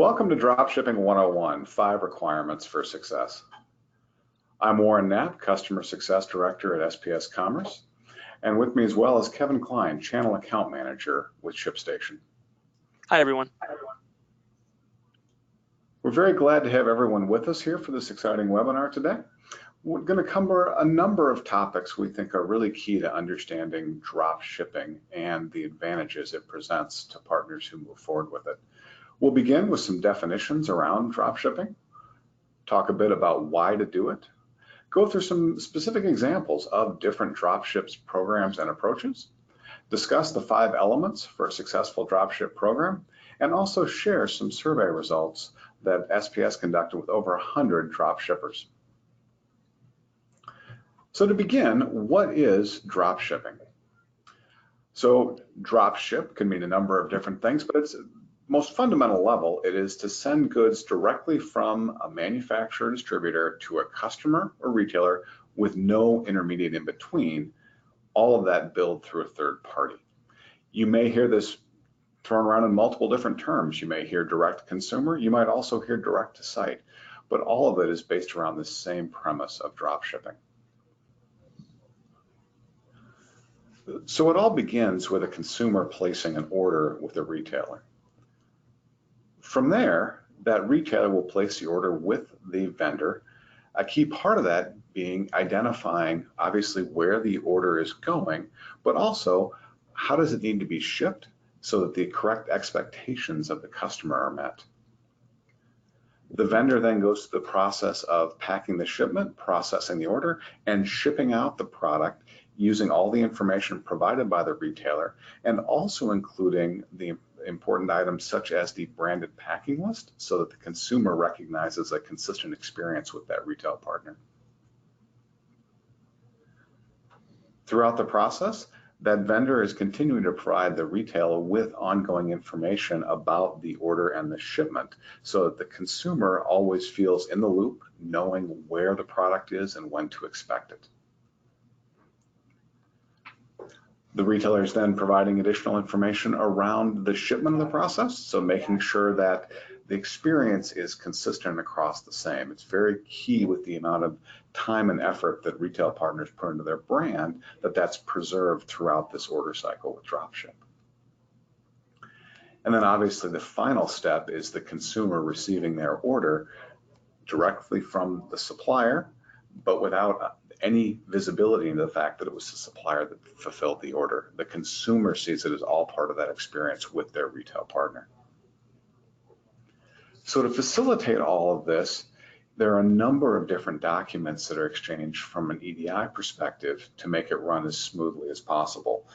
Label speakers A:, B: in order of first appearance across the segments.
A: Welcome to Dropshipping 101, 5 Requirements for Success. I'm Warren Knapp, Customer Success Director at SPS Commerce, and with me as well is Kevin Klein, Channel Account Manager with ShipStation.
B: Hi, everyone.
A: We're very glad to have everyone with us here for this exciting webinar today. We're going to cover a number of topics we think are really key to understanding drop shipping and the advantages it presents to partners who move forward with it. We'll begin with some definitions around drop shipping, talk a bit about why to do it, go through some specific examples of different dropships programs and approaches, discuss the 5 elements for a successful dropship program, and also share some survey results that SPS conducted with over 100 dropshippers. So to begin, what is drop shipping? So drop ship can mean a number of different things, but its most fundamental level, it is to send goods directly from a manufacturer distributor to a customer or retailer with no intermediate in between, all of that billed through a third party. You may hear this thrown around in multiple different terms. You may hear direct consumer, you might also hear direct to site, but all of it is based around the same premise of drop shipping. So it all begins with a consumer placing an order with a retailer. From there, that retailer will place the order with the vendor. A key part of that being identifying obviously where the order is going, but also how does it need to be shipped so that the correct expectations of the customer are met. The vendor then goes through the process of packing the shipment, processing the order, and shipping out the product using all the information provided by the retailer, and also including the important items such as the branded packing list so that the consumer recognizes a consistent experience with that retail partner. Throughout the process, that vendor is continuing to provide the retailer with ongoing information about the order and the shipment so that the consumer always feels in the loop, knowing where the product is and when to expect it. The retailer is then providing additional information around the shipment of the process, so making sure that the experience is consistent across the same. It's very key with the amount of time and effort that retail partners put into their brand that that's preserved throughout this order cycle with dropship. And then obviously the final step is the consumer receiving their order directly from the supplier, but without any visibility into the fact that it was the supplier that fulfilled the order. The consumer sees it as all part of that experience with their retail partner. So to facilitate all of this, there are a number of different documents that are exchanged from an EDI perspective to make it run as smoothly as possible.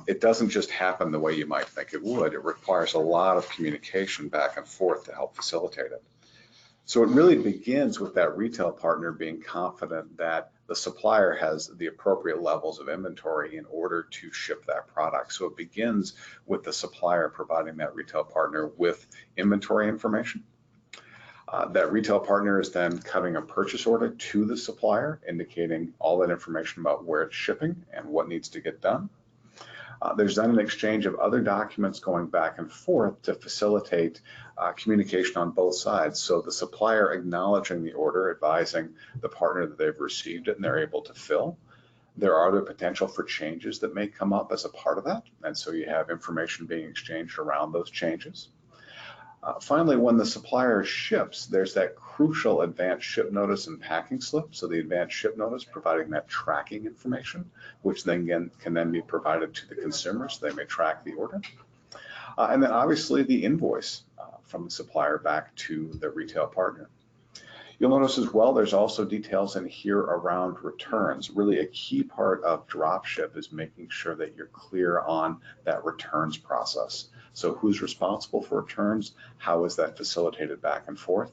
A: It doesn't just happen the way you might think it would. It requires a lot of communication back and forth to help facilitate it. So it really begins with that retail partner being confident that the supplier has the appropriate levels of inventory in order to ship that product. So it begins with the supplier providing that retail partner with inventory information. That retail partner is then cutting a purchase order to the supplier, indicating all that information about where it's shipping and what needs to get done. There's then an exchange of other documents going back and forth to facilitate communication on both sides. So the supplier acknowledging the order, advising the partner that they've received it and they're able to fill. There are the potential for changes that may come up as a part of that. And so you have information being exchanged around those changes. Finally, when the supplier ships, there's that crucial advanced ship notice and packing slip. So the advanced ship notice providing that tracking information, which then can then be provided to the consumer so they may track the order. And then obviously the invoice from the supplier back to the retail partner. You'll notice as well, there's also details in here around returns. Really a key part of dropship is making sure that you're clear on that returns process. So who's responsible for returns? How is that facilitated back and forth?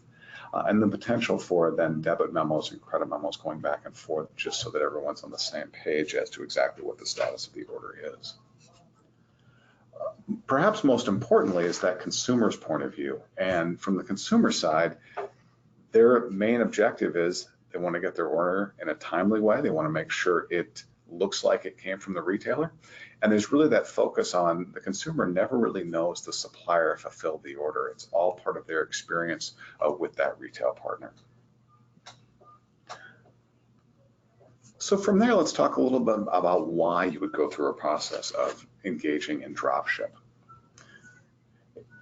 A: And the potential for then debit memos and credit memos going back and forth just so that everyone's on the same page as to exactly what the status of the order is. Perhaps most importantly is that consumer's point of view. And from the consumer side, their main objective is they want to get their order in a timely way. They want to make sure it looks like it came from the retailer. And there's really that focus on the consumer never really knows the supplier fulfilled the order. It's all part of their experience with that retail partner. So from there, let's talk a little bit about why you would go through a process of engaging in dropship.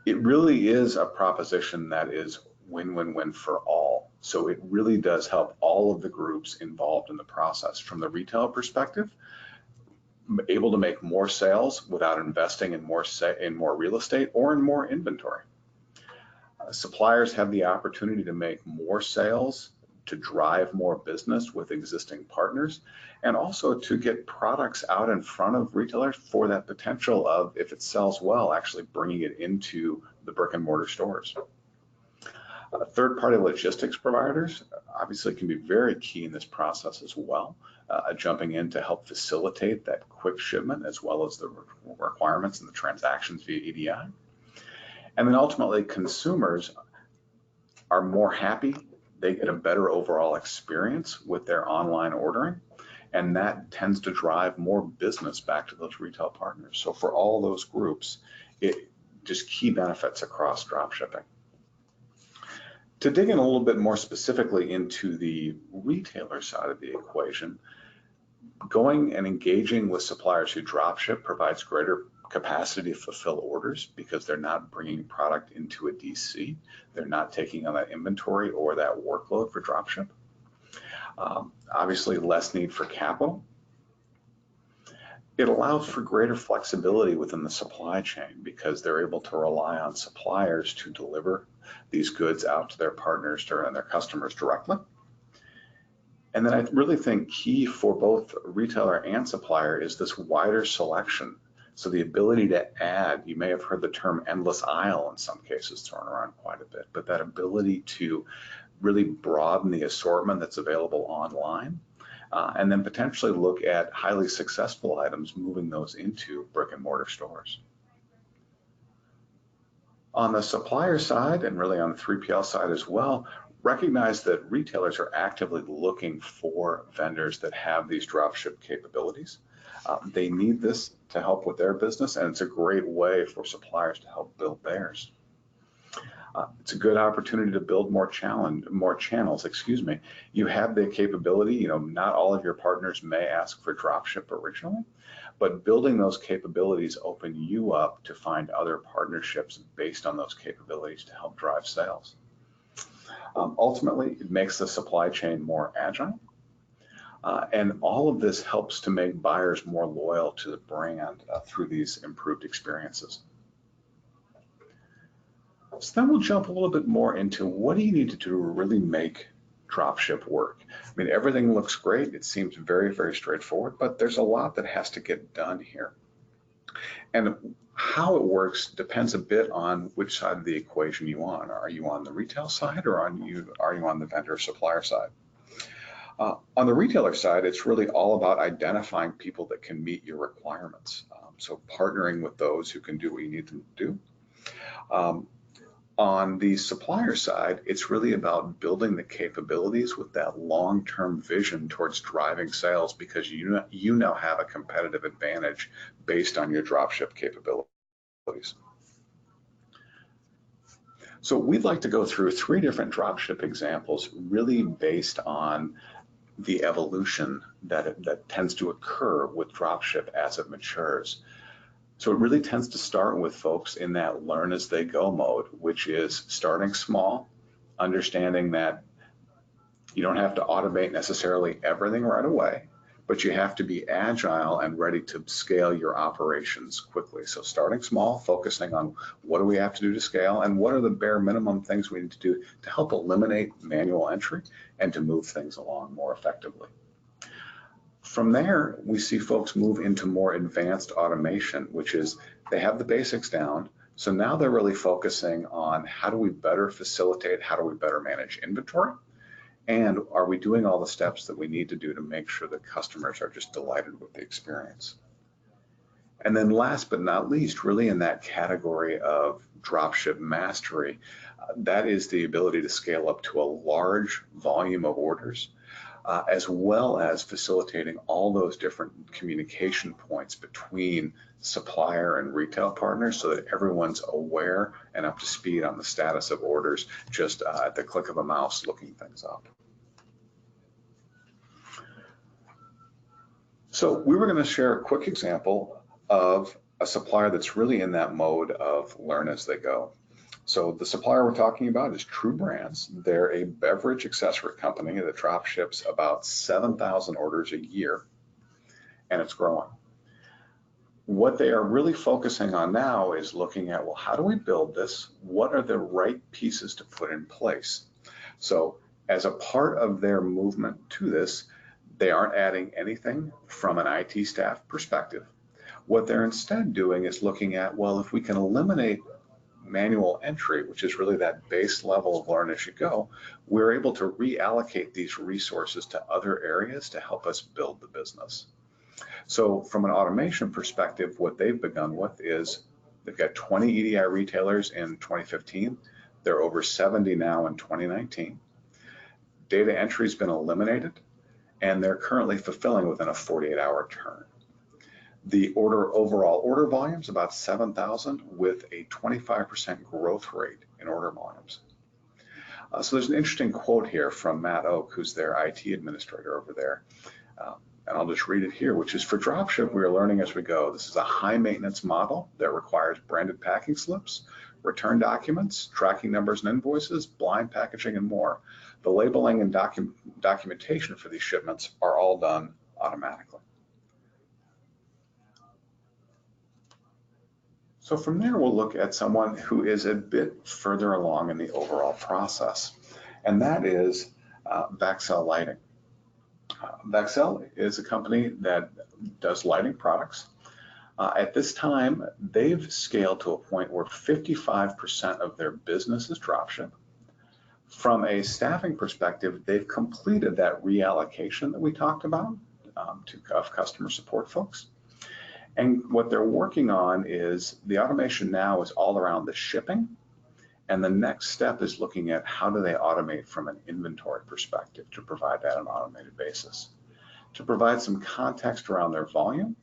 A: It really is a proposition that is win-win-win for all. So it really does help all of the groups involved in the process. From the retail perspective, able to make more sales without investing in more real estate or in more inventory. Suppliers have the opportunity to make more sales, to drive more business with existing partners, and also to get products out in front of retailers for that potential of, if it sells well, actually bringing it into the brick and mortar stores. Third-party logistics providers obviously can be very key in this process as well, jumping in to help facilitate that quick shipment as well as the requirements and the transactions via EDI. And then ultimately, consumers are more happy. They get a better overall experience with their online ordering, and that tends to drive more business back to those retail partners. So for all those groups, it just key benefits across drop shipping. To dig in a little bit more specifically into the retailer side of the equation, going and engaging with suppliers who drop ship provides greater capacity to fulfill orders because they're not bringing product into a DC. They're not taking on that inventory or that workload for dropship. Obviously, less need for capital. It allows for greater flexibility within the supply chain because they're able to rely on suppliers to deliver these goods out to their partners and their customers directly. And then I really think key for both retailer and supplier is this wider selection. So the ability to add, you may have heard the term endless aisle in some cases thrown around quite a bit, but that ability to really broaden the assortment that's available online, and then potentially look at highly successful items, moving those into brick and mortar stores. On the supplier side, and really on the 3PL side as well, recognize that retailers are actively looking for vendors that have these dropship capabilities. They need this to help with their business, and it's a great way for suppliers to help build theirs. It's a good opportunity to build more channels. You have the capability, not all of your partners may ask for dropship originally, but building those capabilities open you up to find other partnerships based on those capabilities to help drive sales. Ultimately, it makes the supply chain more agile. And all of this helps to make buyers more loyal to the brand through these improved experiences. So then we'll jump a little bit more into what do you need to do to really make dropship work. I mean, everything looks great. It seems very, very straightforward, but there's a lot that has to get done here. And how it works depends a bit on which side of the equation you're on. Are you on the retail side or are you on the vendor supplier side? On the retailer side, it's really all about identifying people that can meet your requirements. So partnering with those who can do what you need them to do. On the supplier side, it's really about building the capabilities with that long-term vision towards driving sales because you now have a competitive advantage based on your dropship capabilities. So we'd like to go through 3 different dropship examples really based on the evolution that tends to occur with dropship as it matures. So it really tends to start with folks in that learn as they go mode, which is starting small, understanding that you don't have to automate necessarily everything right away, but you have to be agile and ready to scale your operations quickly. So starting small, focusing on what do we have to do to scale and what are the bare minimum things we need to do to help eliminate manual entry and to move things along more effectively. From there, we see folks move into more advanced automation, which is they have the basics down. So now they're really focusing on how do we better facilitate, how do we better manage inventory, and are we doing all the steps that we need to do to make sure that customers are just delighted with the experience. And then last but not least, really in that category of dropship mastery, that is the ability to scale up to a large volume of orders. as well as facilitating all those different communication points between supplier and retail partners so that everyone's aware and up to speed on the status of orders just at the click of a mouse looking things up. So we were going to share a quick example of a supplier that's really in that mode of learn as they go. So the supplier we're talking about is True Brands. They're a beverage accessory company that drop ships about 7,000 orders a year, and it's growing. What they are really focusing on now is looking at, well, how do we build this? What are the right pieces to put in place? So as a part of their movement to this, they aren't adding anything from an IT staff perspective. What they're instead doing is looking at, well, if we can eliminate manual entry, which is really that base level of learn as you go, we're able to reallocate these resources to other areas to help us build the business. So from an automation perspective, what they've begun with is they've got 20 EDI retailers in 2015. They're over 70 now in 2019. Data entry has been eliminated, and they're currently fulfilling within a 48-hour turn. The overall order volume is about 7,000 with a 25% growth rate in order volumes. So there's an interesting quote here from Matt Oak, who's their IT administrator over there. And I'll just read it here, which is, for dropship, we are learning as we go. This is a high maintenance model that requires branded packing slips, return documents, tracking numbers and invoices, blind packaging, and more. The labeling and documentation for these shipments are all done automatically. So from there, we'll look at someone who is a bit further along in the overall process, and that is Vaxel Lighting. Vaxel is a company that does lighting products. At this time, they've scaled to a point where 55% of their business is dropship. From a staffing perspective, they've completed that reallocation that we talked about of customer support folks. And what they're working on is the automation now is all around the shipping. And the next step is looking at how do they automate from an inventory perspective to provide that on an automated basis. To provide some context around their volume,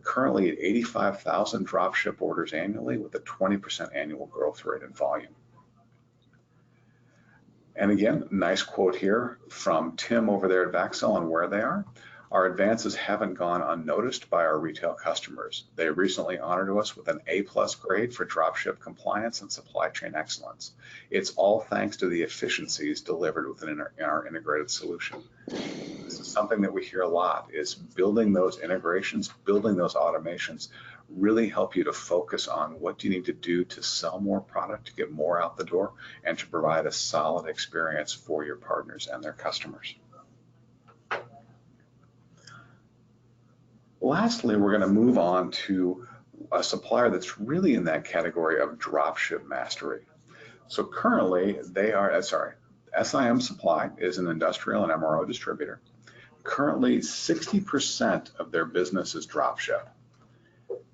A: currently at 85,000 dropship orders annually with a 20% annual growth rate in volume. And again, nice quote here from Tim over there at Vaxel on where they are. Our advances haven't gone unnoticed by our retail customers. They recently honored us with an A+ grade for dropship compliance and supply chain excellence. It's all thanks to the efficiencies delivered within our integrated solution. This is something that we hear a lot, is building those integrations, building those automations, really help you to focus on what you need to do to sell more product, to get more out the door, and to provide a solid experience for your partners and their customers. Lastly, we're going to move on to a supplier that's really in that category of dropship mastery. So currently, SIM Supply is an industrial and MRO distributor. Currently, 60% of their business is dropship.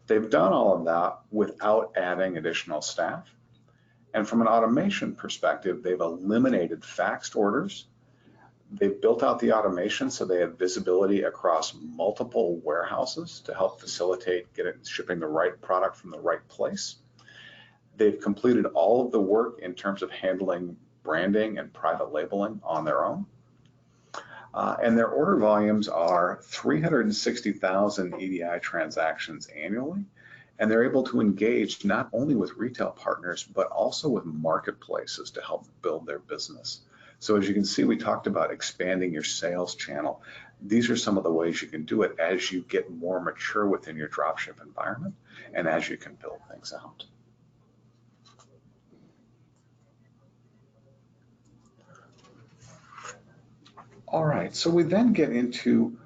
A: They've done all of that without adding additional staff. And from an automation perspective, they've eliminated faxed orders. They've built out the automation so they have visibility across multiple warehouses to help facilitate shipping the right product from the right place. They've completed all of the work in terms of handling branding and private labeling on their own. And their order volumes are 360,000 EDI transactions annually. And they're able to engage not only with retail partners, but also with marketplaces to help build their business. So as you can see, we talked about expanding your sales channel. These are some of the ways you can do it as you get more mature within your dropship environment and as you can build things out. All right, so we then get into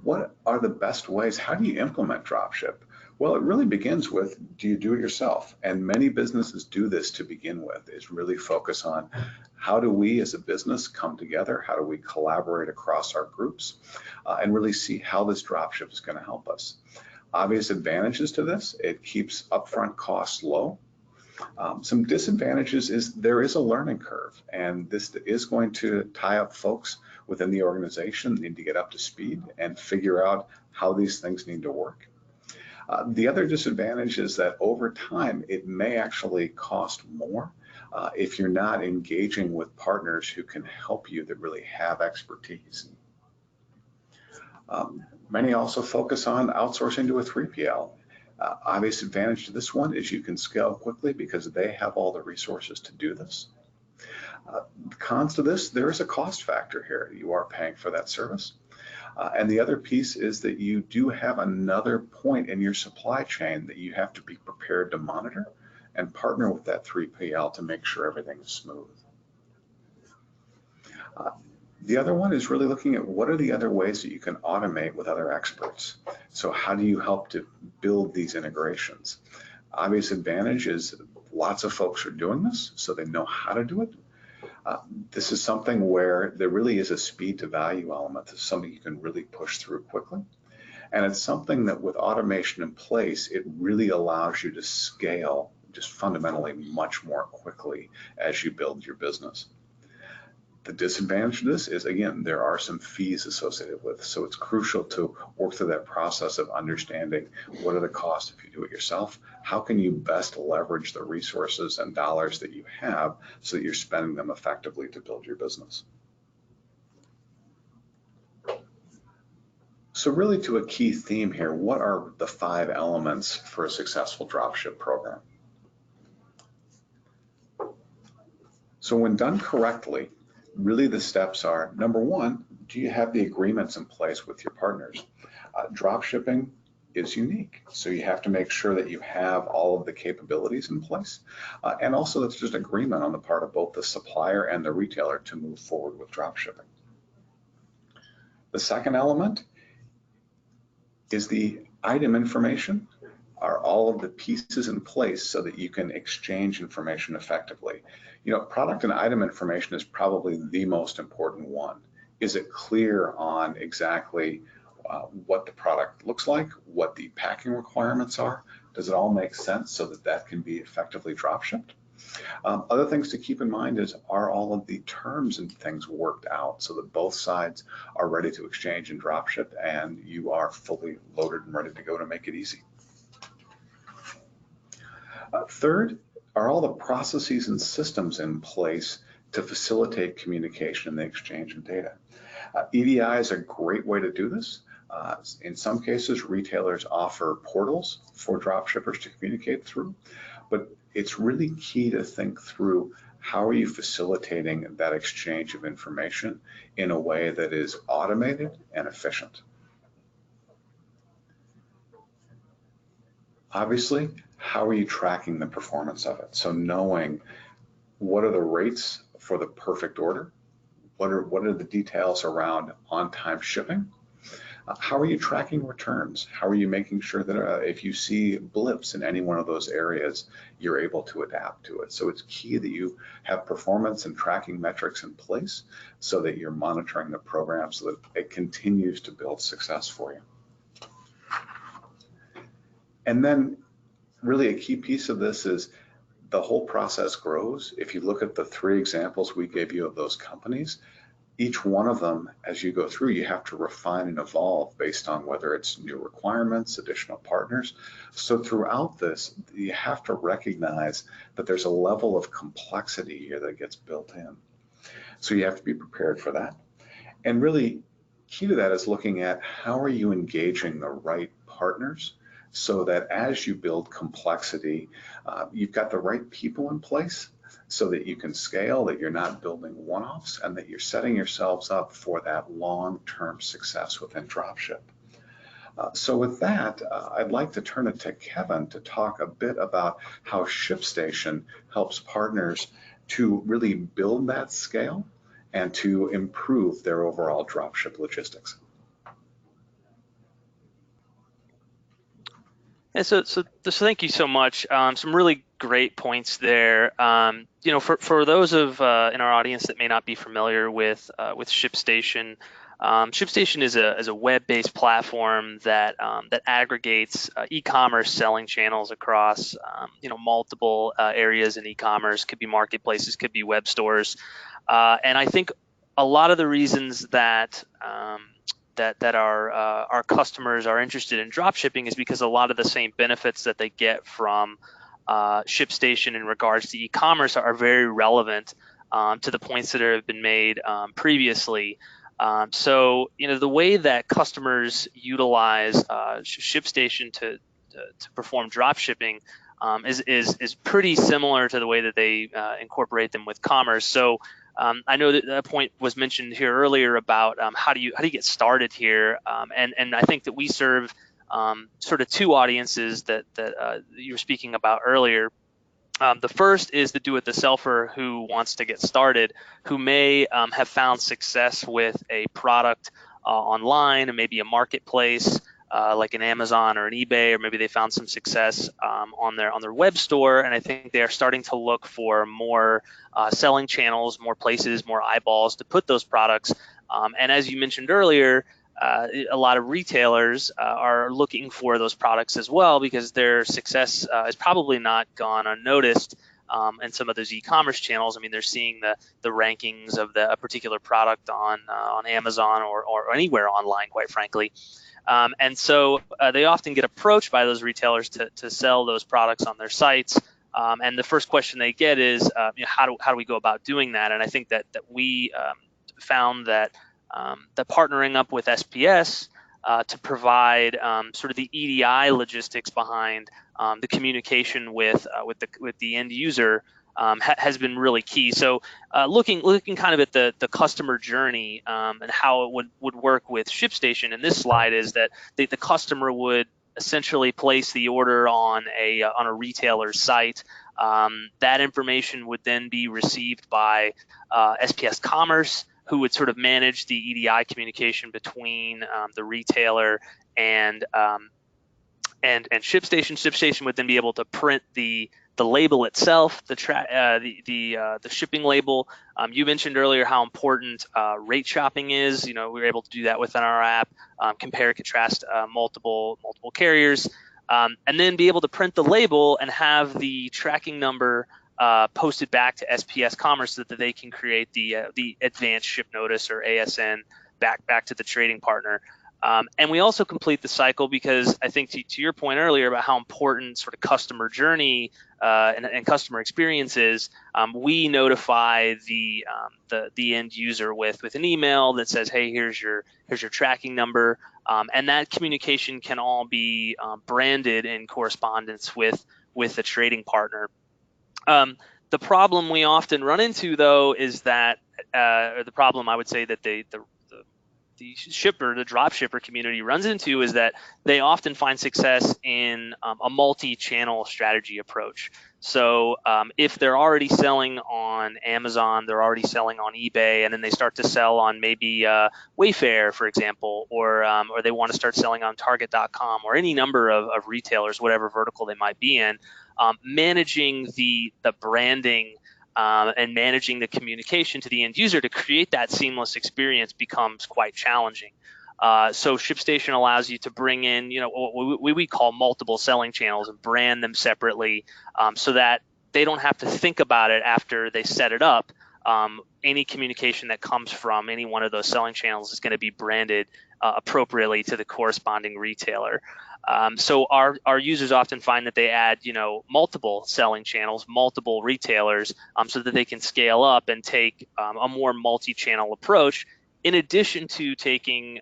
A: what are the best ways? How do you implement dropship? Well, it really begins with, do you do it yourself? And many businesses do this to begin with, is really focus on how do we as a business come together? How do we collaborate across our groups and really see how this dropship is going to help us? Obvious advantages to this, it keeps upfront costs low. Some disadvantages is there is a learning curve, and this is going to tie up folks within the organization that need to get up to speed and figure out how these things need to work. The other disadvantage is that over time, it may actually cost more if you're not engaging with partners who can help you that really have expertise. Many also focus on outsourcing to a 3PL. Obvious advantage to this one is you can scale quickly because they have all the resources to do this. Cons to this, there is a cost factor here. You are paying for that service. And the other piece is that you do have another point in your supply chain that you have to be prepared to monitor and partner with that 3PL to make sure everything is smooth. The other one is really looking at what are the other ways that you can automate with other experts. So how do you help to build these integrations? Obvious advantage is lots of folks are doing this, so they know how to do it. This is something where there really is a speed to value element. This is something you can really push through quickly. And it's something that with automation in place, it really allows you to scale just fundamentally much more quickly as you build your business. The disadvantage of this is, again, there are some fees associated with, so it's crucial to work through that process of understanding what are the costs if you do it yourself, how can you best leverage the resources and dollars that you have so that you're spending them effectively to build your business. So really to a key theme here, what are the 5 elements for a successful dropship program? So when done correctly, really the steps are, number 1, do you have the agreements in place with your partners? Drop shipping is unique, so you have to make sure that you have all of the capabilities in place, and also that's just agreement on the part of both the supplier and the retailer to move forward with drop shipping. The second element is the item information. Are all of the pieces in place so that you can exchange information effectively? You know, product and item information is probably the most important one. Is it clear on exactly what the product looks like, what the packing requirements are? Does it all make sense so that that can be effectively drop shipped? Other things to keep in mind is, are all of the terms and things worked out so that both sides are ready to exchange and drop ship and you are fully loaded and ready to go to make it easy? Third, are all the processes and systems in place to facilitate communication and the exchange of data? EDI is a great way to do this. In some cases, retailers offer portals for drop shippers to communicate through, but it's really key to think through how are you facilitating that exchange of information in a way that is automated and efficient. Obviously, how are you tracking the performance of it? So knowing what are the rates for the perfect order, what are the details around on-time shipping? How are you tracking returns? How are you making sure that if you see blips in any one of those areas, you're able to adapt to it? So it's key that you have performance and tracking metrics in place so that you're monitoring the program so that it continues to build success for you. And then really a key piece of this is the whole process grows. If you look at the 3 examples we gave you of those companies, each one of them, as you go through, you have to refine and evolve based on whether it's new requirements, additional partners. So throughout this, you have to recognize that there's a level of complexity here that gets built in. So you have to be prepared for that. And really key to that is looking at how are you engaging the right partners so that as you build complexity, you've got the right people in place so that you can scale, that you're not building one-offs, and that you're setting yourselves up for that long-term success within dropship. So with that, I'd like to turn it to Kevin to talk a bit about how ShipStation helps partners to really build that scale and to improve their overall dropship logistics.
B: And so thank you so much. Some really great points there. You know, for those of in our audience that may not be familiar with ShipStation, ShipStation is a web-based platform that that aggregates e-commerce selling channels across multiple areas in e-commerce. Could be marketplaces, could be web stores, and I think a lot of the reasons that that our customers are interested in drop shipping is because a lot of the same benefits that they get from ShipStation in regards to e-commerce are very relevant to the points that have been made previously. So, the way that customers utilize ShipStation to perform drop shipping is pretty similar to the way that they incorporate them with commerce. So, I know that that point was mentioned here earlier about how do you get started here, and I think that we serve sort of two audiences that you were speaking about earlier. The first is the do-it-yourselfer who wants to get started, who may have found success with a product online and maybe a marketplace like an Amazon or an eBay, or maybe they found some success on their web store, and I think they are starting to look for more selling channels, more places, more eyeballs to put those products. And as you mentioned earlier, a lot of retailers are looking for those products as well because their success is probably not gone unnoticed in some of those e-commerce channels. I mean, they're seeing the rankings of a particular product on Amazon or anywhere online, quite frankly. And so they often get approached by those retailers to sell those products on their sites. And the first question they get is, how do we go about doing that? And I think that we found that partnering up with SPS to provide sort of the EDI logistics behind the communication with the end user has been really key. So looking kind of at the customer journey and how it would work with ShipStation in this slide is that the customer would essentially place the order on a retailer's site. That information would then be received by SPS Commerce, who would sort of manage the EDI communication between the retailer and ShipStation. ShipStation would then be able to print the label itself, the shipping label. You mentioned earlier how important rate shopping is. We were able to do that within our app, compare, contrast multiple carriers, and then be able to print the label and have the tracking number posted back to SPS Commerce so that they can create the advanced ship notice or ASN back to the trading partner. And we also complete the cycle because I think to your point earlier about how important sort of customer journey and customer experience is, we notify the end user with an email that says, hey, here's your tracking number, and that communication can all be branded in correspondence with the trading partner. The problem we often run into, though, is that, or the problem I would say that the drop shipper community runs into is that they often find success in a multi-channel strategy approach. So if they're already selling on Amazon, they're already selling on eBay, and then they start to sell on maybe Wayfair, for example, or they want to start selling on Target.com or any number of retailers, whatever vertical they might be in, managing the branding and managing the communication to the end user to create that seamless experience becomes quite challenging. So ShipStation allows you to bring in, what we call multiple selling channels and brand them separately, so that they don't have to think about it after they set it up. Any communication that comes from any one of those selling channels is going to be branded appropriately to the corresponding retailer. So our users often find that they add, multiple selling channels, multiple retailers, so that they can scale up and take a more multi-channel approach, in addition to taking,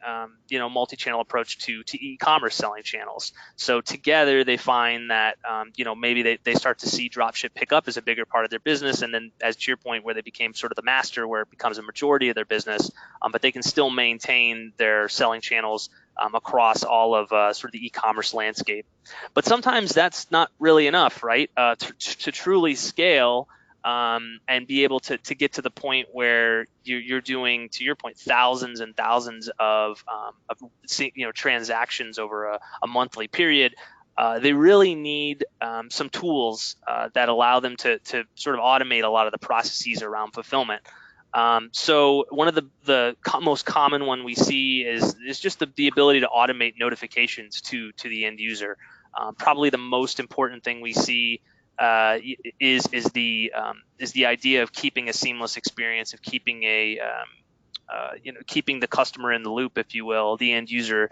B: multi-channel approach to e-commerce selling channels. So together they find that, maybe they start to see dropship pick up as a bigger part of their business. And then, as to your point, where they became sort of the master, where it becomes a majority of their business, but they can still maintain their selling channels across all of sort of the e-commerce landscape. But sometimes that's not really enough, right? To truly scale and be able to get to the point where you're doing, to your point, thousands and thousands of transactions over a monthly period. They really need some tools that allow them to sort of automate a lot of the processes around fulfillment. So one of the most common one we see is just the ability to automate notifications to the end user. Probably the most important thing we see is the idea of keeping a seamless experience, of keeping keeping the customer in the loop, if you will, the end user.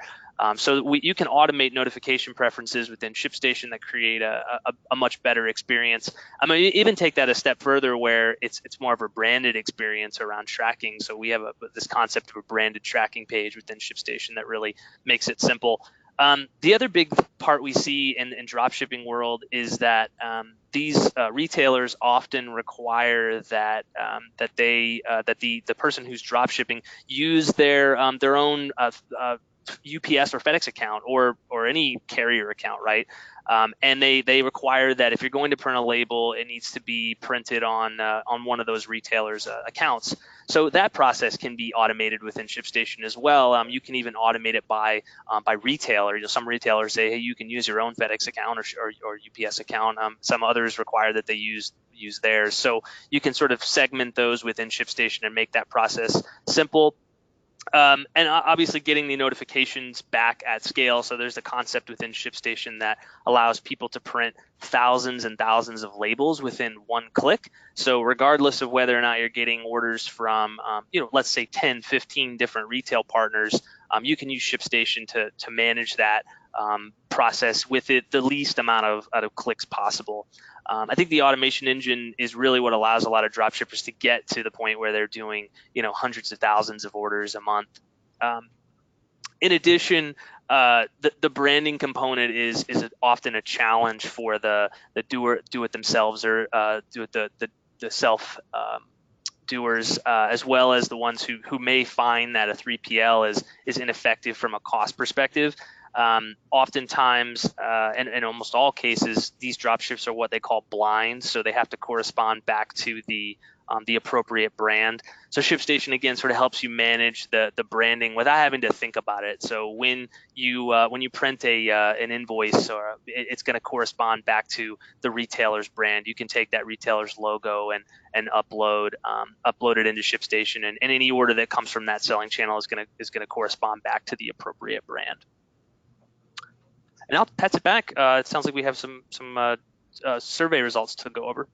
B: So you can automate notification preferences within ShipStation that create a much better experience. I mean, even take that a step further where it's more of a branded experience around tracking. So we have this concept of a branded tracking page within ShipStation that really makes it simple. The other big part we see in dropshipping world is that these retailers often require that the person who's dropshipping use their own UPS or FedEx account or any carrier account, right? And they require that if you're going to print a label, it needs to be printed on one of those retailers' accounts. So that process can be automated within ShipStation as well. You can even automate it by retailer. Some retailers say, hey, you can use your own FedEx account or UPS account. Some others require that they use theirs. So you can sort of segment those within ShipStation and make that process simple. And obviously getting the notifications back at scale. So there's a concept within ShipStation that allows people to print thousands and thousands of labels within one click. So regardless of whether or not you're getting orders from, let's say 10, 15 different retail partners, you can use ShipStation to manage that process with the least amount of clicks possible. I think the automation engine is really what allows a lot of dropshippers to get to the point where they're doing, hundreds of thousands of orders a month. In addition, the branding component is often a challenge for the do it themselves or the self doers, as well as the ones who may find that a 3PL is ineffective from a cost perspective. Oftentimes, and in almost all cases, these dropships are what they call blind, so they have to correspond back to the appropriate brand. So ShipStation again sort of helps you manage the branding without having to think about it. So when you print an invoice, or it's going to correspond back to the retailer's brand, you can take that retailer's logo and upload it into ShipStation, and any order that comes from that selling channel is going to correspond back to the appropriate brand. And I'll pass it back. It sounds like we have some survey results to go over.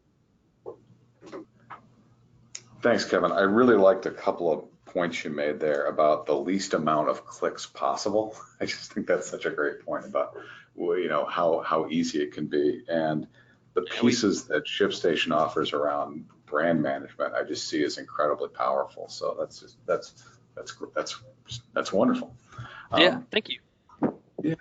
A: Thanks, Kevin. I really liked a couple of points you made there about the least amount of clicks possible. I just think that's such a great point about, how easy it can be, and the pieces that ShipStation offers around brand management, I just see as incredibly powerful. So that's wonderful.
B: Yeah, thank you.
A: Yeah,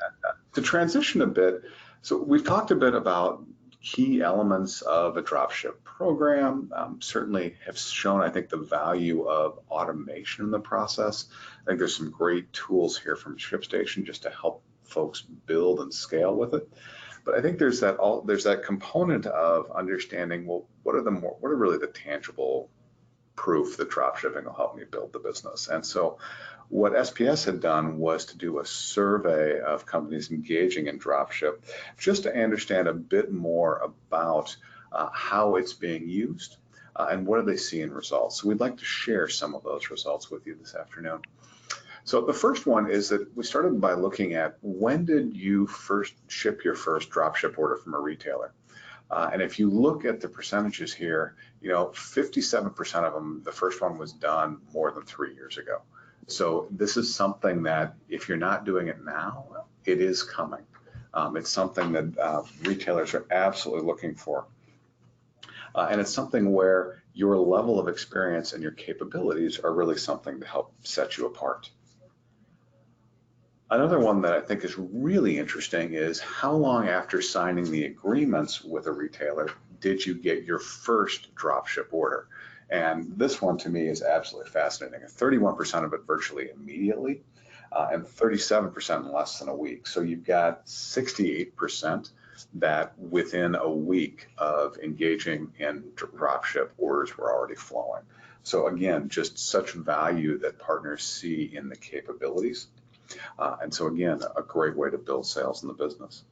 A: to transition a bit, so we've talked a bit about key elements of a dropship program, certainly have shown, I think, the value of automation in the process. I think there's some great tools here from ShipStation just to help folks build and scale with it. But I think there's that component of understanding, well, what are really the tangible proof that dropshipping will help me build the business? And so what SPS had done was to do a survey of companies engaging in dropship just to understand a bit more about how it's being used and what do they see in results. So we'd like to share some of those results with you this afternoon. So the first one is that we started by looking at, when did you first ship your first dropship order from a retailer? And if you look at the percentages here, 57% of them, the first one was done more than 3 years ago. So this is something that if you're not doing it now, it is coming. It's something that retailers are absolutely looking for. And it's something where your level of experience and your capabilities are really something to help set you apart. Another one that I think is really interesting is, how long after signing the agreements with a retailer did you get your first dropship order? And this one to me is absolutely fascinating. 31% of it virtually immediately, and 37% in less than a week. So you've got 68% that within a week of engaging in dropship, orders were already flowing. So again, just such value that partners see in the capabilities. And so again, a great way to build sales in the business.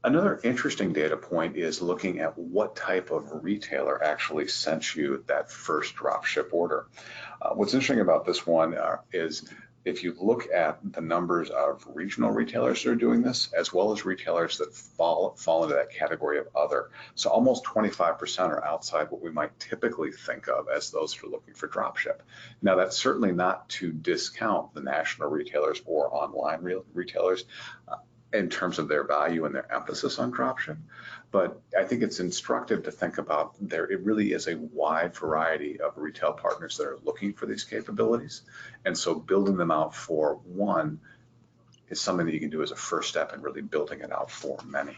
A: Another interesting data point is looking at what type of retailer actually sent you that first dropship order. What's interesting about this one is if you look at the numbers of regional retailers that are doing this, as well as retailers that fall into that category of other. So almost 25% are outside what we might typically think of as those who are looking for dropship. Now, that's certainly not to discount the national retailers or online retailers in terms of their value and their emphasis on dropship. But I think it's instructive to think about it really is a wide variety of retail partners that are looking for these capabilities. And so building them out for one is something that you can do as a first step in really building it out for many.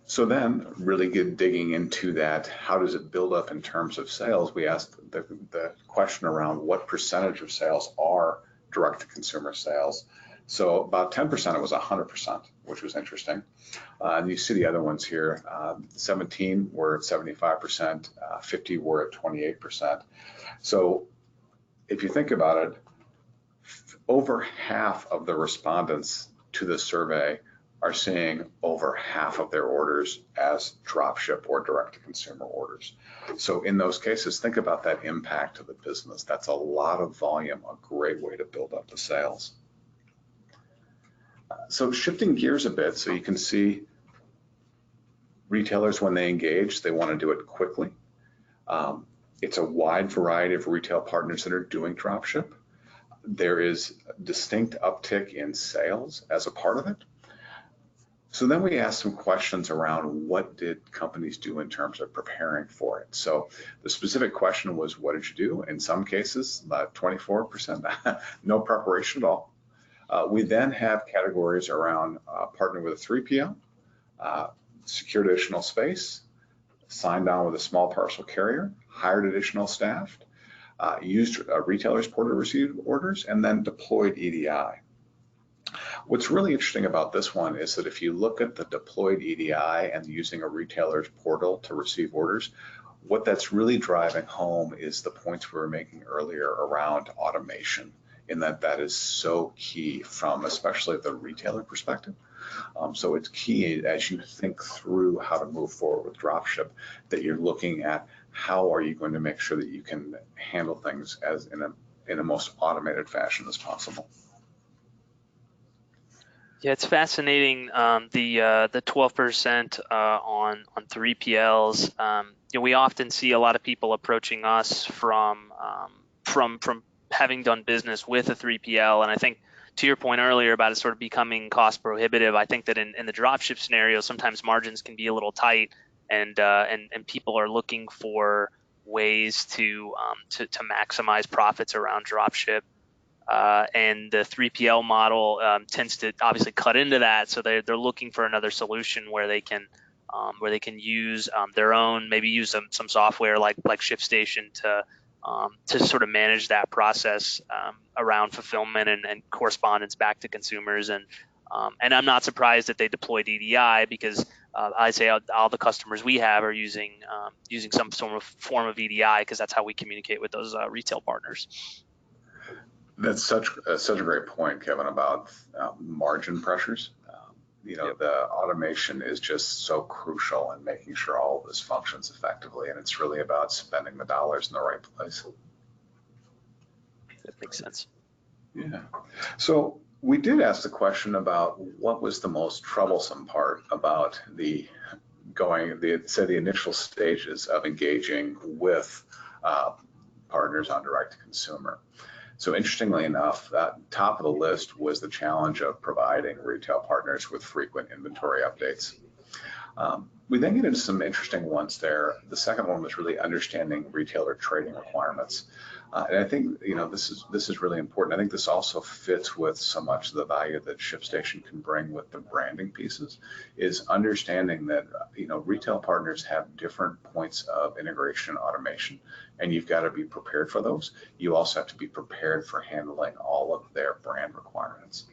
A: So then really digging into that, how does it build up in terms of sales? We asked the question around what percentage of sales are direct-to-consumer sales. So about 10% it was 100%, which was interesting. And you see the other ones here. 17 were at 75%, 50 were at 28%. So if you think about it, over half of the respondents to the survey are seeing over half of their orders as dropship or direct-to-consumer orders. So in those cases, think about that impact to the business. That's a lot of volume, a great way to build up the sales. So shifting gears a bit, so you can see retailers, when they engage, they want to do it quickly. It's a wide variety of retail partners that are doing dropship. There is a distinct uptick in sales as a part of it. So then we asked some questions around what did companies do in terms of preparing for it. So the specific question was, what did you do? In some cases, about 24%, no preparation at all. We then have categories around partnering with a 3PL, secured additional space, signed on with a small parcel carrier, hired additional staff, used a retailer's portal to receive orders, and then deployed EDI. What's really interesting about this one is that if you look at the deployed EDI and using a retailer's portal to receive orders, what that's really driving home is the points we were making earlier around automation, in that is so key from especially the retailer perspective. So it's key as you think through how to move forward with dropship that you're looking at how are you going to make sure that you can handle things as in a most automated fashion as possible.
B: Yeah, it's fascinating. The 12% on 3PLs. We often see a lot of people approaching us from having done business with a 3PL, and I think to your point earlier about it sort of becoming cost prohibitive, I think that in the dropship scenario, sometimes margins can be a little tight, and people are looking for ways to maximize profits around dropship. And the 3PL model tends to obviously cut into that, so they're looking for another solution where they can use their own, maybe use some software like ShipStation to sort of manage that process around fulfillment and correspondence back to consumers. And I'm not surprised that they deployed EDI because I'd say all the customers we have are using some sort of form of EDI because that's how we communicate with those retail partners.
A: That's such a great point, Kevin, about margin pressures. Yep. The automation is just so crucial in making sure all of this functions effectively, and it's really about spending the dollars in the right place.
B: That makes sense.
A: Yeah. So we did ask the question about what was the most troublesome part about the initial stages of engaging with partners on direct-to-consumer. So interestingly enough, that top of the list was the challenge of providing retail partners with frequent inventory updates. We then get into some interesting ones there. The second one was really understanding retailer trading requirements. And I think this is really important. I think this also fits with so much of the value that ShipStation can bring with the branding pieces, is understanding that retail partners have different points of integration and automation, and you've got to be prepared for those. You also have to be prepared for handling all of their brand requirements.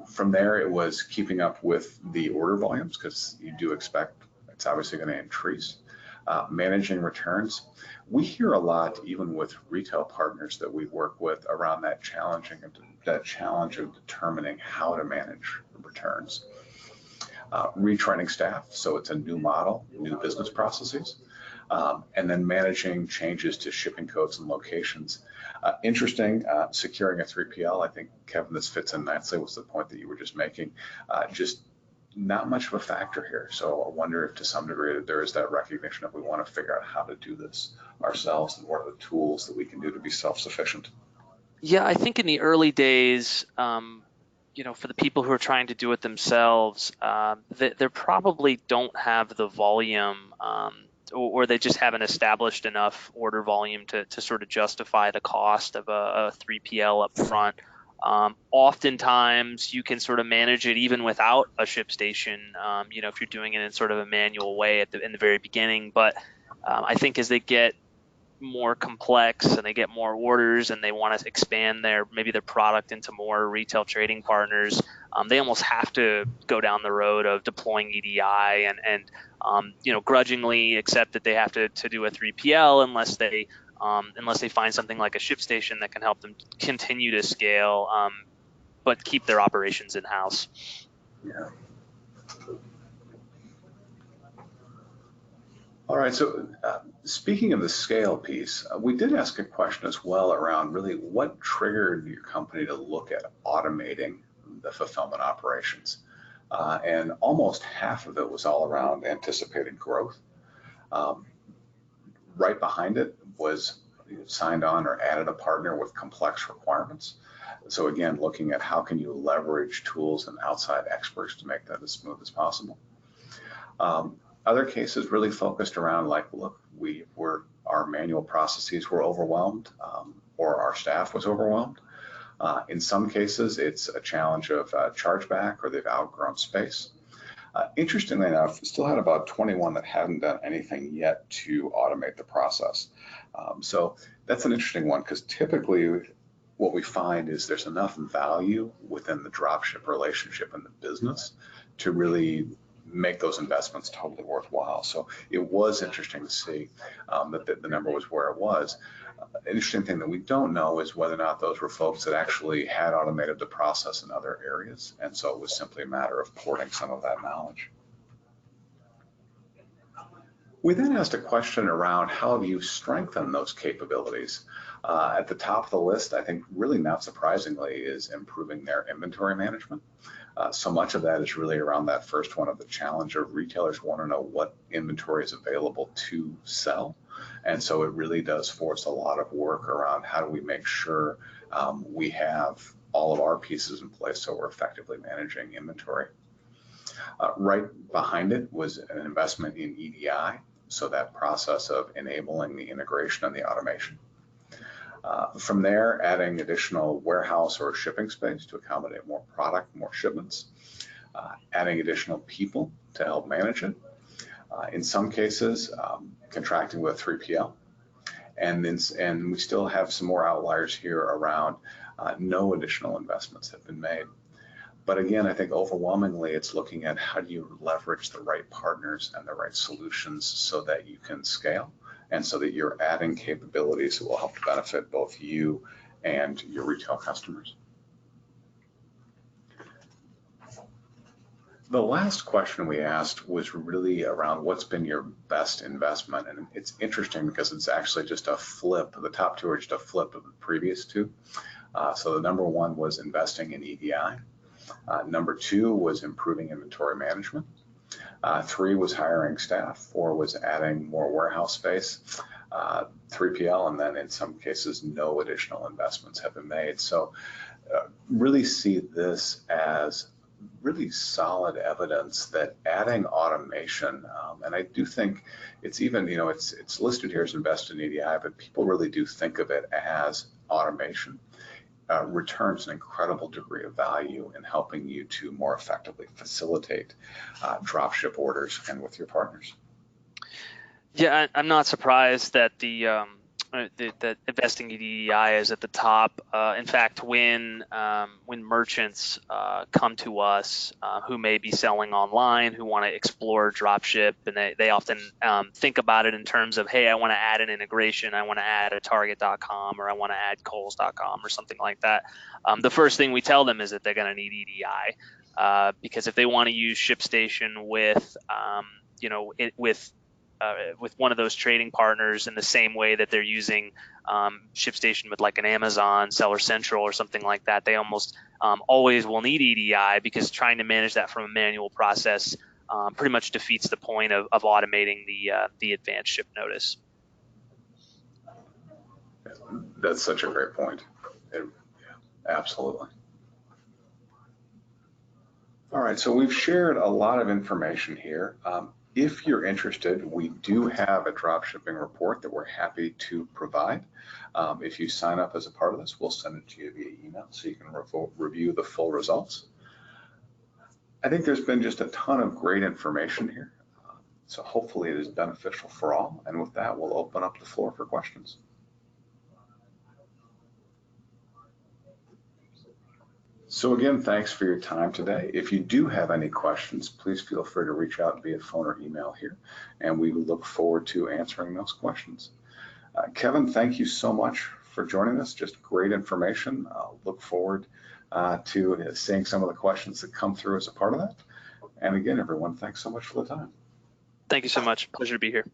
A: From there, it was keeping up with the order volumes because you do expect it's obviously going to increase. Managing returns. We hear a lot, even with retail partners that we work with, around that challenge of determining how to manage returns. Retraining staff, so it's a new model, new business processes, and then managing changes to shipping codes and locations. Interesting, securing a 3PL, I think, Kevin, this fits in nicely with the point that you were just making. Just not much of a factor here. So I wonder if to some degree that there is that recognition that we want to figure out how to do this ourselves and what are the tools that we can do to be self-sufficient.
B: Yeah, I think in the early days, for the people who are trying to do it themselves, they probably don't have the volume, or they just haven't established enough order volume to sort of justify the cost of a 3PL up front. Oftentimes, you can sort of manage it even without a ShipStation, if you're doing it in sort of a manual way in the very beginning. But I think as they get more complex and they get more orders and they want to expand maybe their product into more retail trading partners, they almost have to go down the road of deploying EDI and grudgingly accept that they have to do a 3PL unless they find something like a ShipStation that can help them continue to scale, but keep their operations in-house.
A: Yeah. All right, so speaking of the scale piece, we did ask a question as well around really what triggered your company to look at automating the fulfillment operations. And almost half of it was all around anticipated growth. Right behind it was signed on or added a partner with complex requirements. So again, looking at how can you leverage tools and outside experts to make that as smooth as possible. Other cases really focused around like, look, our manual processes were overwhelmed, or our staff was overwhelmed. In some cases, it's a challenge of chargeback, or they've outgrown space. Interestingly enough, still had about 21 that hadn't done anything yet to automate the process. So that's an interesting one, because typically what we find is there's enough value within the dropship relationship and the business to really make those investments totally worthwhile. So it was interesting to see that the number was where it was. An interesting thing that we don't know is whether or not those were folks that actually had automated the process in other areas, and so it was simply a matter of porting some of that knowledge. We then asked a question around how have you strengthened those capabilities. At the top of the list, I think really not surprisingly, is improving their inventory management. So much of that is really around that first one of the challenge of retailers want to know what inventory is available to sell. And so it really does force a lot of work around how do we make sure we have all of our pieces in place so we're effectively managing inventory. Right behind it was an investment in EDI, so that process of enabling the integration and the automation. From there, adding additional warehouse or shipping space to accommodate more product, more shipments, adding additional people to help manage it. In some cases, contracting with 3PL. And we still have some more outliers here around no additional investments have been made. But again, I think overwhelmingly it's looking at how do you leverage the right partners and the right solutions so that you can scale and so that you're adding capabilities that will help to benefit both you and your retail customers. The last question we asked was really around what's been your best investment. And it's interesting because it's actually just a flip. The top two are just a flip of the previous two. So the number one was investing in EDI. Number two was improving inventory management. 3 was hiring staff. 4 was adding more warehouse space. 3PL, and then in some cases, no additional investments have been made. So really see this as really solid evidence that adding automation, and I do think it's even, it's listed here as invest in EDI, but people really do think of it as automation. Returns an incredible degree of value in helping you to more effectively facilitate dropship orders and with your partners.
B: Yeah, I'm not surprised that the that investing EDI is at the top. In fact, when merchants come to us who may be selling online, who want to explore dropship, and they often think about it in terms of, hey, I want to add an integration, I want to add a Target.com, or I want to add Kohl's.com or something like that. The first thing we tell them is that they're going to need EDI, because if they want to use ShipStation with with one of those trading partners in the same way that they're using ShipStation with like an Amazon, Seller Central, or something like that, they almost always will need EDI, because trying to manage that from a manual process pretty much defeats the point of automating the advanced ship notice.
A: That's such a great point. Absolutely. All right, so we've shared a lot of information here. If you're interested, we do have a dropshipping report that we're happy to provide. If you sign up as a part of this, we'll send it to you via email so you can review the full results. I think there's been just a ton of great information here. So hopefully it is beneficial for all. And with that, we'll open up the floor for questions. So again, thanks for your time today. If you do have any questions, please feel free to reach out via phone or email here, and we look forward to answering those questions. Kevin, thank you so much for joining us. Just great information. I'll look forward to seeing some of the questions that come through as a part of that. And again, everyone, thanks so much for the time.
B: Thank you so much. Pleasure to be here.